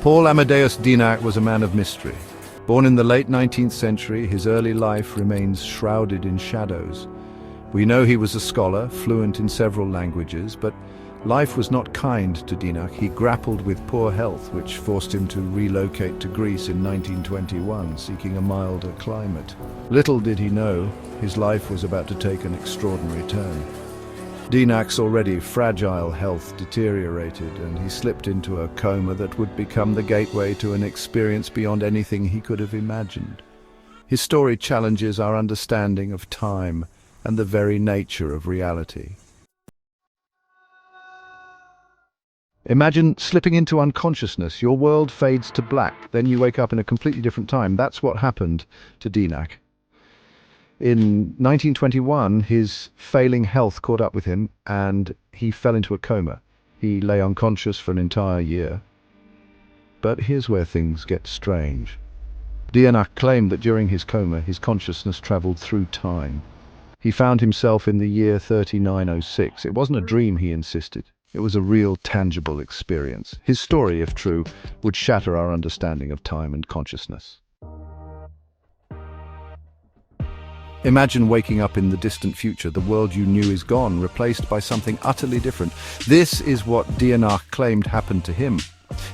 Paul Amadeus Dienach was a man of mystery. Born in the late 19th century, his early life remains shrouded in shadows. We know he was a scholar, fluent in several languages, but life was not kind to Dienach. He grappled with poor health, which forced him to relocate to Greece in 1921, seeking a milder climate. Little did he know, his life was about to take an extraordinary turn. Dienach's already fragile health deteriorated, and he slipped into a coma that would become the gateway to an experience beyond anything he could have imagined. His story challenges our understanding of time and the very nature of reality. Imagine slipping into unconsciousness. Your world fades to black, then you wake up in a completely different time. That's what happened to Dienach. In 1921, his failing health caught up with him, and he fell into a coma. He lay unconscious for an entire year. But here's where things get strange. Dienach claimed that during his coma, his consciousness traveled through time. He found himself in the year 3906. It wasn't a dream, he insisted. It was a real, tangible experience. His story, if true, would shatter our understanding of time and consciousness. Imagine waking up in the distant future. The world you knew is gone, replaced by something utterly different. This is what Dienach claimed happened to him.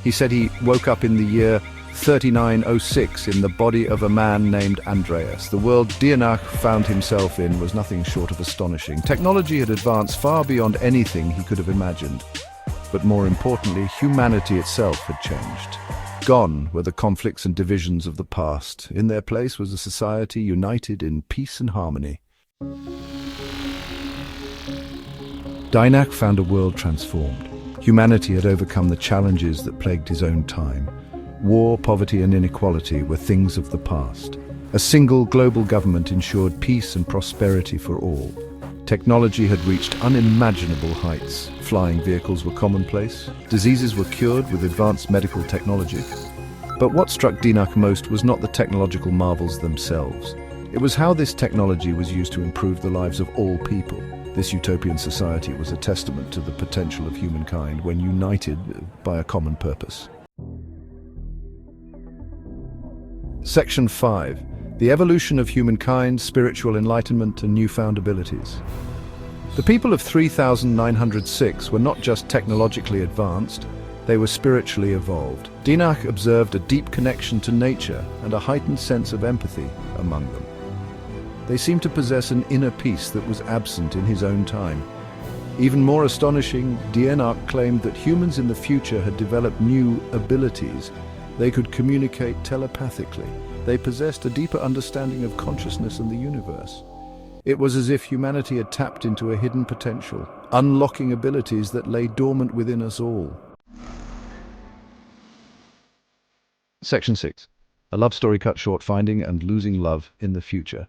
He said he woke up in the year 3906 in the body of a man named Andreas. The world Dienach found himself in was nothing short of astonishing. Technology had advanced far beyond anything he could have imagined. But more importantly, humanity itself had changed. Gone were the conflicts and divisions of the past. In their place was a society united in peace and harmony. Dienach found a world transformed. Humanity had overcome the challenges that plagued his own time. War, poverty, and inequality were things of the past. A single global government ensured peace and prosperity for all. Technology had reached unimaginable heights. Flying vehicles were commonplace. Diseases were cured with advanced medical technology. But what struck Dienach most was not the technological marvels themselves. It was how this technology was used to improve the lives of all people. This utopian society was a testament to the potential of humankind when united by a common purpose. Section 5. The evolution of humankind, spiritual enlightenment, and newfound abilities. The people of 3906 were not just technologically advanced, they were spiritually evolved. Dienach observed a deep connection to nature and a heightened sense of empathy among them. They seemed to possess an inner peace that was absent in his own time. Even more astonishing, Dienach claimed that humans in the future had developed new abilities. They could communicate telepathically. They possessed a deeper understanding of consciousness and the universe. It was as if humanity had tapped into a hidden potential, unlocking abilities that lay dormant within us all. Section 6. A love story cut short, finding and losing love in the future.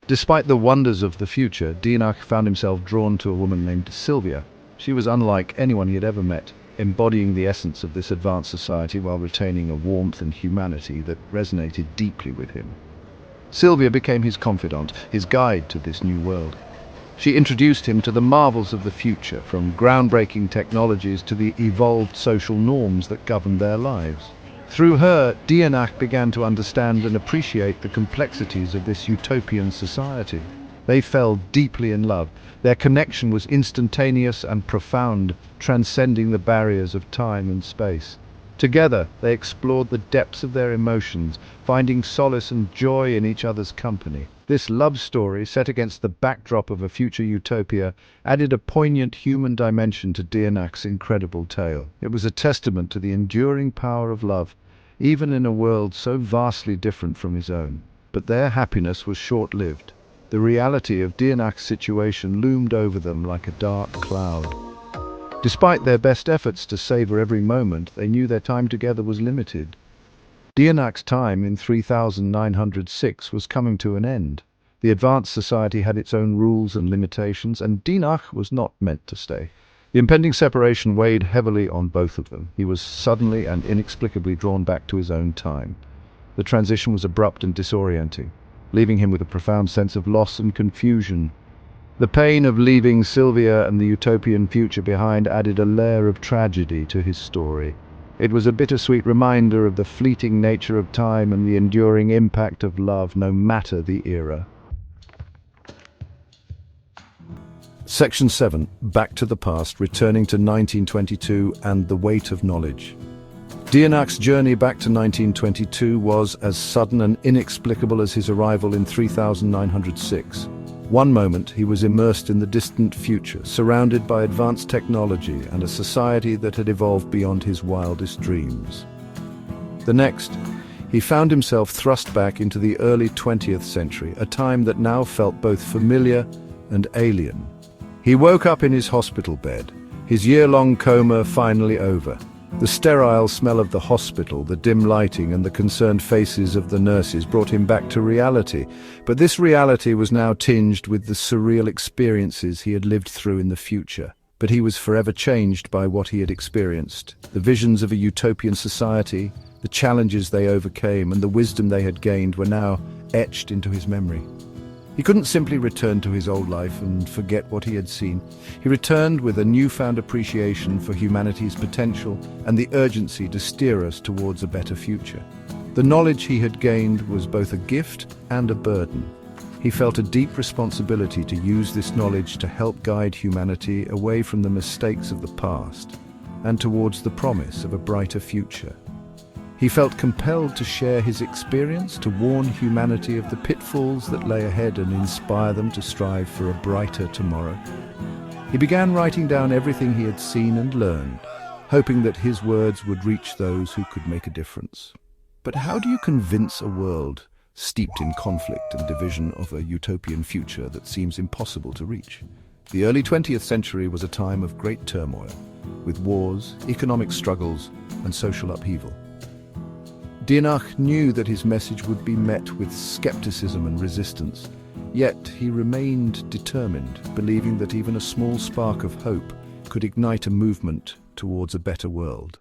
Despite the wonders of the future, Dienach found himself drawn to a woman named Sylvia. She was unlike anyone he had ever met, embodying the essence of this advanced society while retaining a warmth and humanity that resonated deeply with him. Sylvia became his confidant, his guide to this new world. She introduced him to the marvels of the future, from groundbreaking technologies to the evolved social norms that governed their lives. Through her, Dienach began to understand and appreciate the complexities of this utopian society. They fell deeply in love. Their connection was instantaneous and profound, transcending the barriers of time and space. Together, they explored the depths of their emotions, finding solace and joy in each other's company. This love story, set against the backdrop of a future utopia, added a poignant human dimension to Dienach's incredible tale. It was a testament to the enduring power of love, even in a world so vastly different from his own. But their happiness was short-lived. The reality of Dienach's situation loomed over them like a dark cloud. Despite their best efforts to savor every moment, they knew their time together was limited. Dienach's time in 3906 was coming to an end. The advanced society had its own rules and limitations, and Dienach was not meant to stay. The impending separation weighed heavily on both of them. He was suddenly and inexplicably drawn back to his own time. The transition was abrupt and disorienting, leaving him with a profound sense of loss and confusion. The pain of leaving Sylvia and the utopian future behind added a layer of tragedy to his story. It was a bittersweet reminder of the fleeting nature of time and the enduring impact of love, no matter the era. Section 7. Back to the past, returning to 1922 and the weight of knowledge. Dienach's journey back to 1922 was as sudden and inexplicable as his arrival in 3906. One moment, he was immersed in the distant future, surrounded by advanced technology and a society that had evolved beyond his wildest dreams. The next, he found himself thrust back into the early 20th century, a time that now felt both familiar and alien. He woke up in his hospital bed, his year-long coma finally over. The sterile smell of the hospital, the dim lighting, and the concerned faces of the nurses brought him back to reality. But this reality was now tinged with the surreal experiences he had lived through in the future. But he was forever changed by what he had experienced. The visions of a utopian society, the challenges they overcame, and the wisdom they had gained were now etched into his memory. He couldn't simply return to his old life and forget what he had seen. He returned with a newfound appreciation for humanity's potential and the urgency to steer us towards a better future. The knowledge he had gained was both a gift and a burden. He felt a deep responsibility to use this knowledge to help guide humanity away from the mistakes of the past and towards the promise of a brighter future. He felt compelled to share his experience, to warn humanity of the pitfalls that lay ahead and inspire them to strive for a brighter tomorrow. He began writing down everything he had seen and learned, hoping that his words would reach those who could make a difference. But how do you convince a world steeped in conflict and division of a utopian future that seems impossible to reach? The early 20th century was a time of great turmoil, with wars, economic struggles, and social upheaval. Dienach knew that his message would be met with skepticism and resistance, yet he remained determined, believing that even a small spark of hope could ignite a movement towards a better world.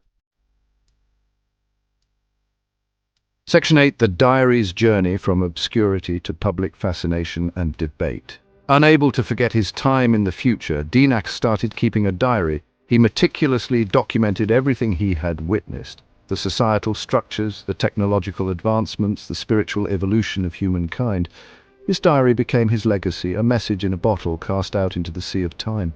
Section 8. The Diary's Journey from Obscurity to Public Fascination and Debate. Unable to forget his time in the future, Dienach started keeping a diary. He meticulously documented everything he had witnessed. The societal structures, the technological advancements, the spiritual evolution of humankind. This diary became his legacy, a message in a bottle cast out into the sea of time.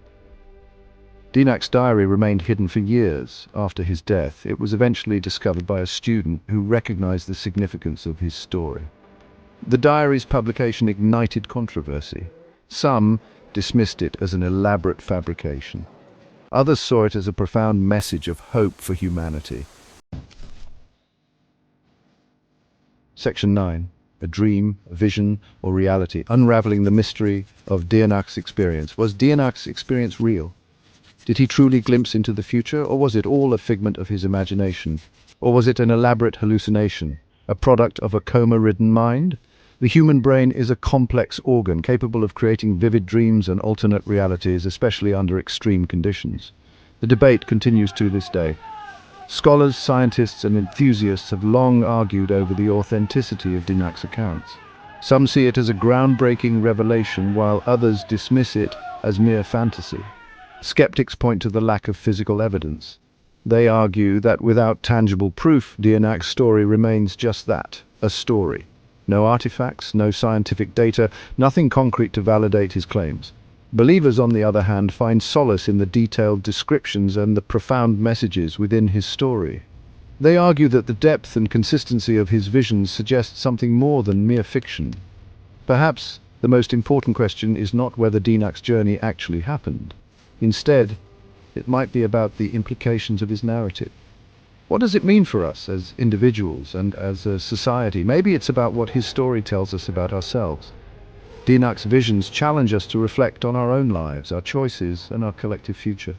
Dienach's diary remained hidden for years. After his death, it was eventually discovered by a student who recognized the significance of his story. The diary's publication ignited controversy. Some dismissed it as an elaborate fabrication. Others saw it as a profound message of hope for humanity. Section 9. A dream, a vision, or reality. Unraveling the mystery of Dienach's experience. Was Dienach's experience real? Did he truly glimpse into the future, or was it all a figment of his imagination? Or was it an elaborate hallucination, a product of a coma-ridden mind? The human brain is a complex organ capable of creating vivid dreams and alternate realities, especially under extreme conditions. The debate continues to this day. Scholars, scientists, and enthusiasts have long argued over the authenticity of Dienach's accounts. Some see it as a groundbreaking revelation, while others dismiss it as mere fantasy. Skeptics point to the lack of physical evidence. They argue that without tangible proof, Dienach's story remains just that, a story. No artifacts, no scientific data, nothing concrete to validate his claims. Believers, on the other hand, find solace in the detailed descriptions and the profound messages within his story. They argue that the depth and consistency of his visions suggest something more than mere fiction. Perhaps the most important question is not whether Dienach's journey actually happened. Instead, it might be about the implications of his narrative. What does it mean for us as individuals and as a society? Maybe it's about what his story tells us about ourselves. Dienach's visions challenge us to reflect on our own lives, our choices, and our collective future.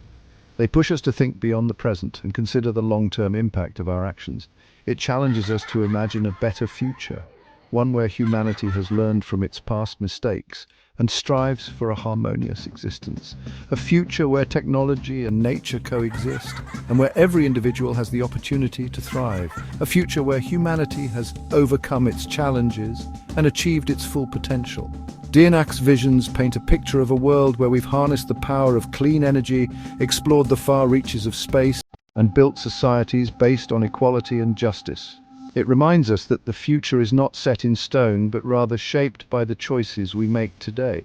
They push us to think beyond the present and consider the long-term impact of our actions. It challenges us to imagine a better future, one where humanity has learned from its past mistakes and strives for a harmonious existence. A future where technology and nature coexist, and where every individual has the opportunity to thrive. A future where humanity has overcome its challenges and achieved its full potential. Dienach's visions paint a picture of a world where we've harnessed the power of clean energy, explored the far reaches of space, and built societies based on equality and justice. It reminds us that the future is not set in stone, but rather shaped by the choices we make today.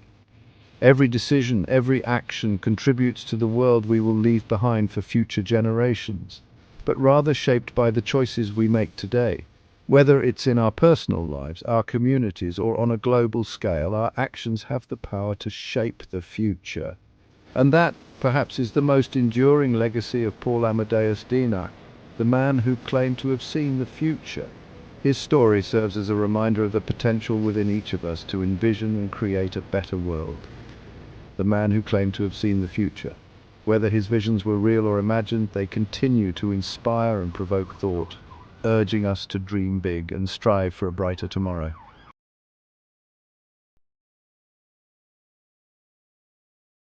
Every decision, every action contributes to the world we will leave behind for future generations, but rather shaped by the choices we make today. Whether it's in our personal lives, our communities, or on a global scale, our actions have the power to shape the future. And that, perhaps, is the most enduring legacy of Paul Amadeus Dienach, the man who claimed to have seen the future. His story serves as a reminder of the potential within each of us to envision and create a better world. The man who claimed to have seen the future. Whether his visions were real or imagined, they continue to inspire and provoke thought, urging us to dream big and strive for a brighter tomorrow.